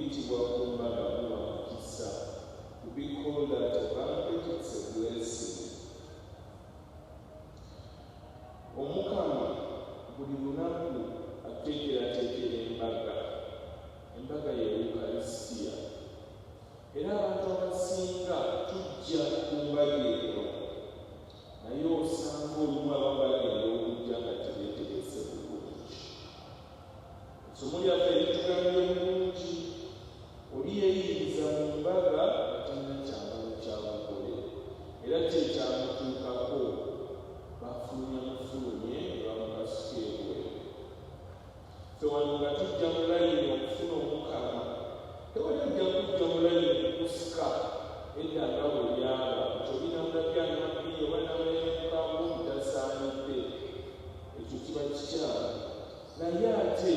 okuyitibwa ku mbaga kuba mukisa. To be called at a banquet, it's a blessing. Omukama buli lunaku ateekerateekera embaga y'Ewukarisitiya. Era abantu abasinga tujja ku mbaga eyo, naye osanga olumu abamu bagenda okujja nga tebeetegese bulungi. Essomo lyaffe litugambye bulungi, oli yeeyiriza mu mbaga nga talina kyambalo kya bugole, era kyekyamutuukako bafulumye ne bamukasuka ebweru. Ffe wano nga tujja mu layini okufuna Omukama, tewali ajja kujja mu layini kukusika edda nga bwe lyaba nti obinamulabya nabbi oba nabeemukamu mutasaanidde. Ekyo kiba kikyamu. Naye ate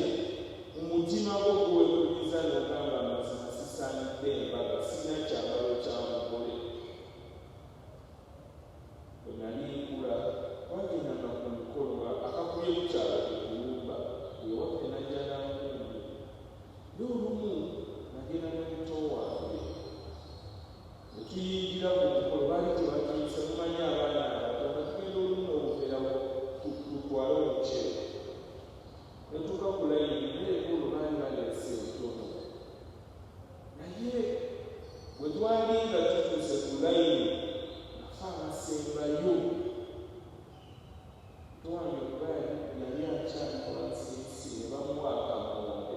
mu mutima gwo gwewuliza n'ogamba amazima sisaanidde embaga, sirina kyambalo kya mugole. Bwe nali nkula twagendanga ku mukolo akakubye bukyala tekulumba ewaffe najja n'amulembe. Naye olumu nagenda ne muto wange ne tuyingira ku mukolo, baali tebatuyise, mumanyi abaana abato nga tugenda olumu n'obuveerawo tutwale omuceere. Ne tuuka ku layini naye ekulu baali baleese ebitono. Naye bwe twali nga tutuuse ku layini nafe abasembayo. Twange okubaali yali akyali wansi ne bamuwa akamwombe.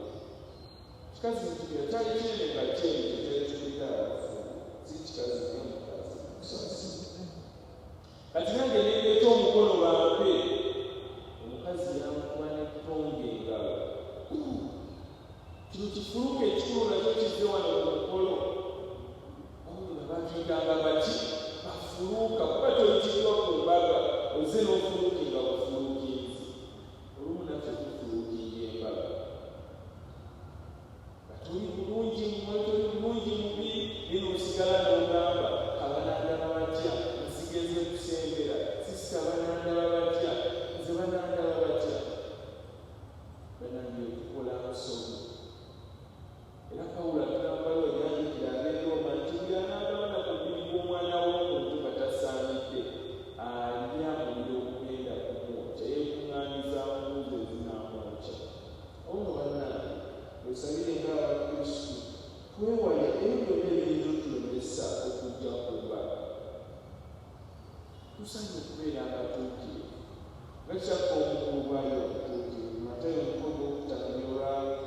Kikazi nkibya kyali kyenega kyenje kyekitulira abafumu, si kikazi n'omukazi. Kati nange nendeeta omukono bampe, omukazi yankuba n'ettonga engalo. Kino kifuluka ekikulu nakyo kive wano ku mukolo. Awuli babatuyitanga bati bafuluka, kuba toyitibwa ku mbaga oze n'ofulukinga bufulukizi. Olumu naffe tufulukinga embaga. Nga toli bulungi mmwe, toli bulungi mubi, naye n'osigala n'ogamba abanandaba batya, nsigeze kusembera, sisita banandaba batya, nze banandaba batya. Banange tukola busobi. Era Pawulo atugambalo ebyandikira ab'Erooma nti buli anaagabana ku mubiri gw'Omwana w'Omuntu nga tasaanidde alya muliro ogugenda kumwokya, yeekuŋŋaanyiza mbuuzo ezinaamwokya. Awo bannange twesabire ng'Abakristu twewale ebyo byonna ebiyinza otulemesa okujja ku mbaga. Tusaanye okubeera abatuukirivu nga kyakka omukulu gwayo obutuukirivu, Matayo 5:48.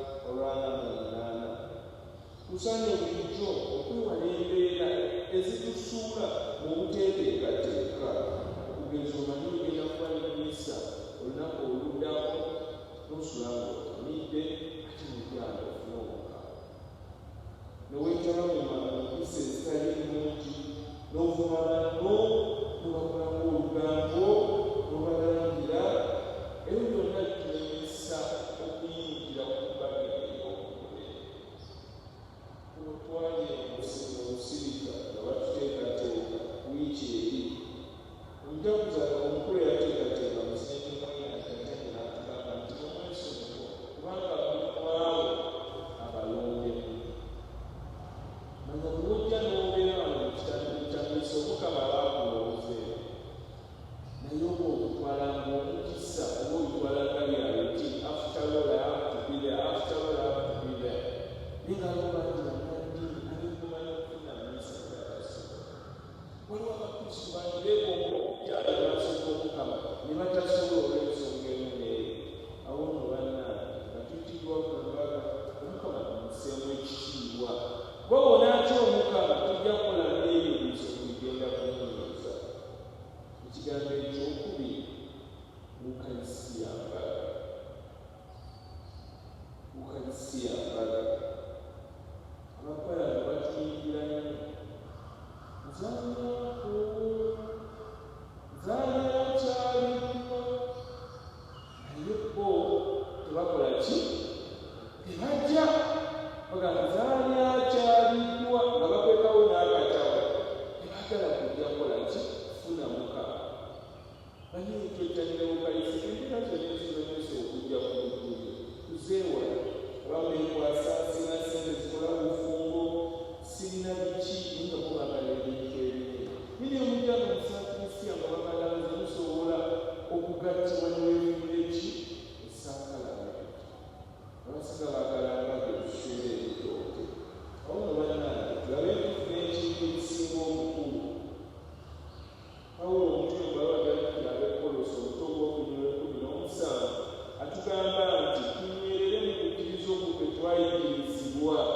Tusaanye bulijjo okwewala embeera ezitusuula mu buteeteekateeka. Okugeza omanyi ogenda kuba n'emmisa olunaku oluddako n'osula ng'otamidde ate n'ogyala ofuna Omukama. Ne weetaba mu mpisa ezitali nnungi n'ovuma banno n'obakolamu olugambo n'obalangira. Ebyo byonna bitulemesa okuyingira ku mbaga ey'obugole. Kuno twali omusirika nga batuteekateeka wiiki eri. Omujaguza omukulu yateekateeka musingi mwanyakatani n'atugamba nti omwesonyiwa kubanga mulikuabo abalondemu. Manya bwe wojja n'obeera wano mu kitambiro kya Kristo, Omukama abaakulowoozeewo. Naye oba okutwala ng'omukisa oba oyitwala galyaleti, after all I have to be there, after all I have to be there. Naye ng'alobanti bannaddiini ab'ekumanya okufuna mmisa gatasobola. Waliwo Abakristu bangi beegomba okukyala maaso g'Omukama ne batasobola olw'ensonga emu n'eyo. Awo nno bannange nga tuyitibwa ku mbaga, Omukama tumuseemu ekitiibwa. Bw'obona atya Omukama tujja kukola n'ebyo biso bigenda kumunyiiza. Ekigambo ekyokubiri, Ukarisiya mbaga. Ukarisiya mbaga. Abakwala batuyingira nnyo. Nzaalirako, nzaalira kyaliddwa. Naye bo tebakola ki? Tebajja. Bagamba nzaalira kyaliddwa nga bakwekawo n'akatawa. Tebagala kujja kola ki? Kufuna Mukama. Naye twettanira Ukarisiya, embeera zonna ezilemesa okujja ku lujjuliro tuzeewala. Abamu enkwasa sina ssente zikola kiruubirirwa